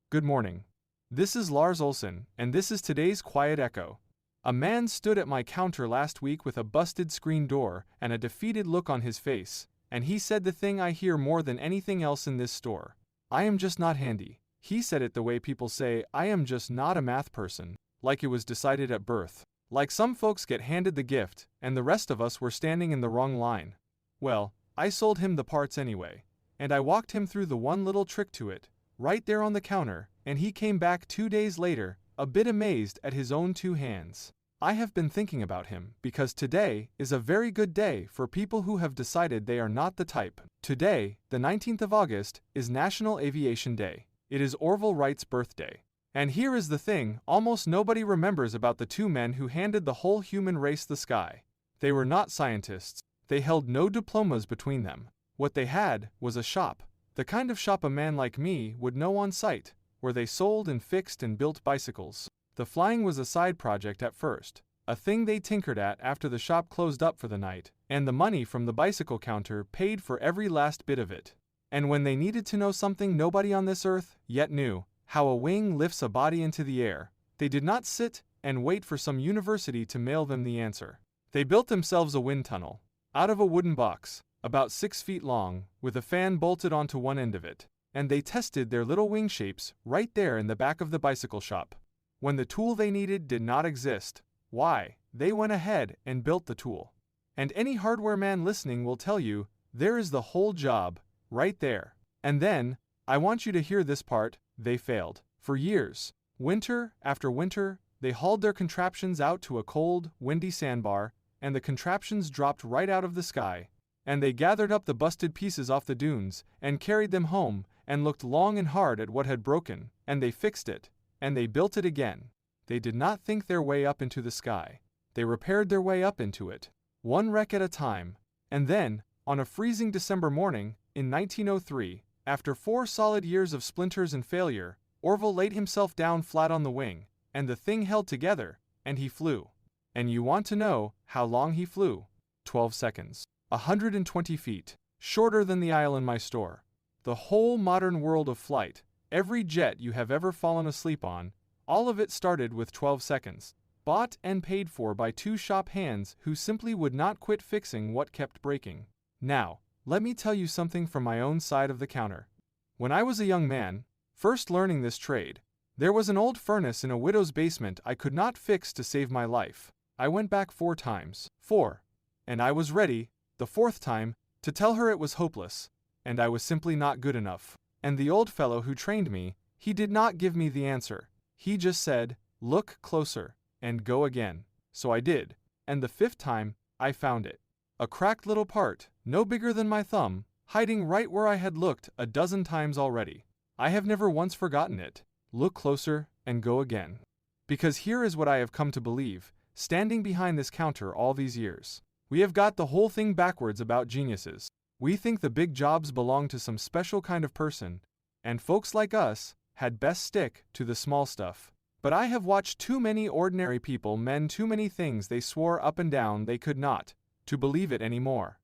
Good morning. This is Lars Olson, and this is today's Quiet Echo. A man stood at my counter last week with a busted screen door and a defeated look on his face, and he said the thing I hear more than anything else in this store. I am just not handy. He said it the way people say, I am just not a math person, like it was decided at birth. Like some folks get handed the gift, and the rest of us were standing in the wrong line. Well, I sold him the parts anyway, and I walked him through the one little trick to it, right there on the counter, and he came back 2 days later, a bit amazed at his own 2 hands. I have been thinking about him, because today is a very good day for people who have decided they are not the type. Today, the 19th of August, is National Aviation Day. It is Orville Wright's birthday. And here is the thing, almost nobody remembers about the 2 men who handed the whole human race the sky. They were not scientists. They held no diplomas between them. What they had was a shop. The kind of shop a man like me would know on sight, where they sold and fixed and built bicycles. The flying was a side project at first, a thing they tinkered at after the shop closed up for the night, and the money from the bicycle counter paid for every last bit of it. And when they needed to know something nobody on this earth yet knew, how a wing lifts a body into the air, they did not sit and wait for some university to mail them the answer. They built themselves a wind tunnel, out of a wooden box, about 6 feet long, with a fan bolted onto one end of it, and they tested their little wing shapes right there in the back of the bicycle shop. When the tool they needed did not exist, why, they went ahead and built the tool. And any hardware man listening will tell you, there is the whole job, right there. And then, I want you to hear this part, they failed. For years, winter after winter, they hauled their contraptions out to a cold, windy sandbar, and the contraptions dropped right out of the sky. And they gathered up the busted pieces off the dunes, and carried them home, and looked long and hard at what had broken, and they fixed it, and they built it again. They did not think their way up into the sky. They repaired their way up into it, one wreck at a time. And then, on a freezing December morning, in 1903, after 4 solid years of splinters and failure, Orville laid himself down flat on the wing, and the thing held together, and he flew. And you want to know how long he flew? 12 seconds. 120 feet, shorter than the aisle in my store. The whole modern world of flight, every jet you have ever fallen asleep on, all of it started with 12 seconds, bought and paid for by 2 shop hands who simply would not quit fixing what kept breaking. Now, let me tell you something from my own side of the counter. When I was a young man, first learning this trade, there was an old furnace in a widow's basement I could not fix to save my life. I went back 4 times. 4. And I was ready, the 4th time, to tell her it was hopeless, and I was simply not good enough. And the old fellow who trained me, he did not give me the answer. He just said, look closer, and go again. So I did, and the 5th time, I found it. A cracked little part, no bigger than my thumb, hiding right where I had looked a dozen times already. I have never once forgotten it. Look closer, and go again. Because here is what I have come to believe, standing behind this counter all these years. We have got the whole thing backwards about geniuses. We think the big jobs belong to some special kind of person, and folks like us had best stick to the small stuff. But I have watched too many ordinary people mend too many things they swore up and down they could not, to believe it anymore.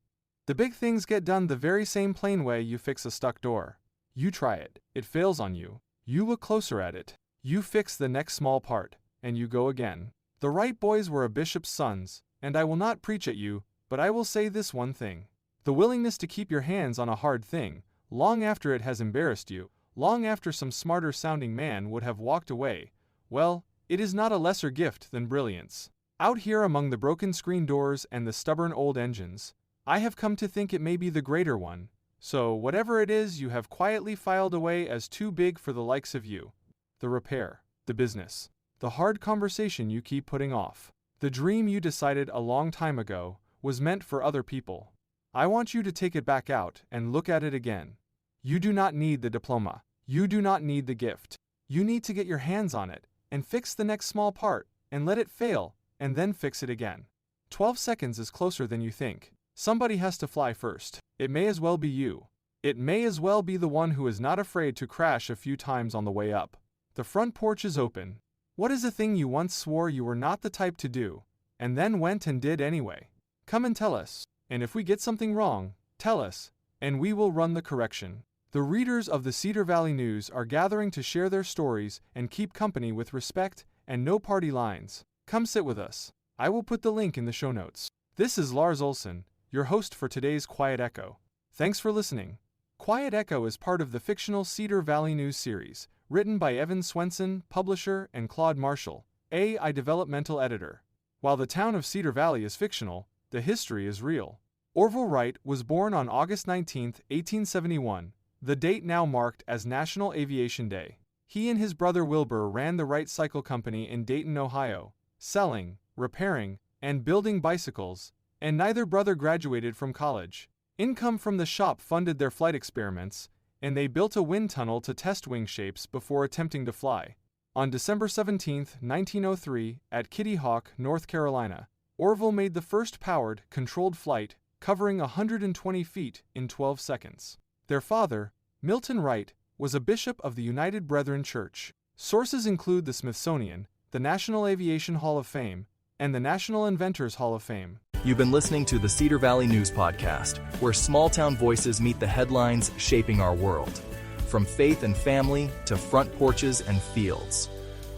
The big things get done the very same plain way you fix a stuck door. You try it, it fails on you. You look closer at it. You fix the next small part, and you go again. The Wright boys were a bishop's sons, and I will not preach at you, but I will say this one thing. The willingness to keep your hands on a hard thing, long after it has embarrassed you, long after some smarter-sounding man would have walked away, well, it is not a lesser gift than brilliance. Out here among the broken screen doors and the stubborn old engines, I have come to think it may be the greater one. So whatever it is you have quietly filed away as too big for the likes of you. The repair, the business, the hard conversation you keep putting off, the dream you decided a long time ago was meant for other people. I want you to take it back out and look at it again. You do not need the diploma. You do not need the gift. You need to get your hands on it and fix the next small part and let it fail and then fix it again. 12 seconds is closer than you think. Somebody has to fly first. It may as well be you. It may as well be the one who is not afraid to crash a few times on the way up. The front porch is open. What is a thing you once swore you were not the type to do, and then went and did anyway? Come and tell us, and if we get something wrong, tell us, and we will run the correction. The readers of the Cedar Valley News are gathering to share their stories and keep company with respect and no party lines. Come sit with us. I will put the link in the show notes. This is Lars Olson, your host for today's Quiet Echo. Thanks for listening. Quiet Echo is part of the fictional Cedar Valley News series, written by Evan Swenson, publisher, and Claude Marshall, AI developmental editor. While the town of Cedar Valley is fictional, the history is real. Orville Wright was born on August 19, 1871, the date now marked as National Aviation Day. He and his brother Wilbur ran the Wright Cycle Company in Dayton, Ohio, selling, repairing, and building bicycles, and neither brother graduated from college. Income from the shop funded their flight experiments, and they built a wind tunnel to test wing shapes before attempting to fly. On December 17, 1903, at Kitty Hawk, North Carolina, Orville made the first powered, controlled flight, covering 120 feet in 12 seconds. Their father, Milton Wright, was a bishop of the United Brethren Church. Sources include the Smithsonian, the National Aviation Hall of Fame, and the National Inventors Hall of Fame. You've been listening to the Cedar Valley News Podcast, where small-town voices meet the headlines shaping our world. From faith and family to front porches and fields.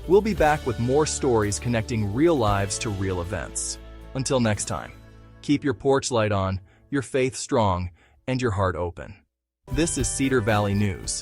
We'll be back with more stories connecting real lives to real events. Until next time, keep your porch light on, your faith strong, and your heart open. This is Cedar Valley News.